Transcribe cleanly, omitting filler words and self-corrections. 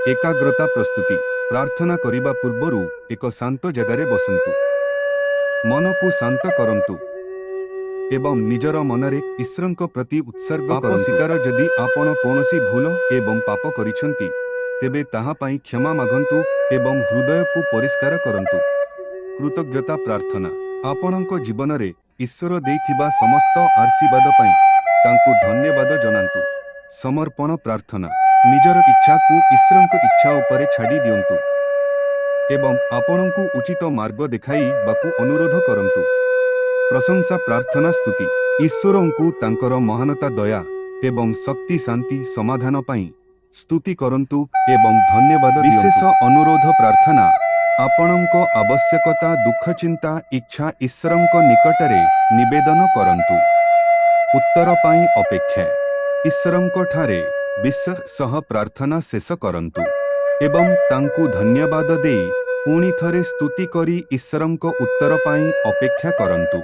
एकाग्रता प्रस्तुति प्रार्थना करिबा पूर्वरु एक शांत जगारे बसंतु। मन को शांत करंतु एवं निजर मनरे ईश्वरଙ୍କ प्रति उत्सर्ग पाप शिकार जदि आपण कोनोसी भूल एवं पाप करिसंती तेबे ताहा पई क्षमा मागंतु एवं हृदय को परिष्कार करंतु। कृतज्ञता प्रार्थना आपणଙ୍କ जीवनरे ईश्वर देइथिबा समस्त आशीर्वाद पई तांकु धन्यवाद जनांतु। समर्पण प्रार्थना निजर इच्छा को ईश्वरଙ୍କ इच्छा उपरे छाड़ी दियंतु एवं आपणଙ୍କୁ उचित मार्ग देखाई बाकु अनुरोध करंतु। प्रशंसा प्रार्थना स्तुति ईश्वरଙ୍କୁ तांकर महानता दया एवं शक्ति शांति समाधान पाई स्तुति करंतु एवं धन्यवाद दियंतु। विशेष अनुरोध प्रार्थना आपणଙ୍କ आवश्यकता दुख चिंता इच्छा ईश्वरଙ୍କ निकटरे निवेदन करंतु। उत्तर पाई अपेक्षा ईश्वरଙ୍କ ठारे विश्वास सह प्रार्थना शेष करंतु एवं तांकु धन्यवाद देई पुणी थरे स्तुति करी ईश्वरଙ୍କ उत्तर पाई अपेक्षा करंतु।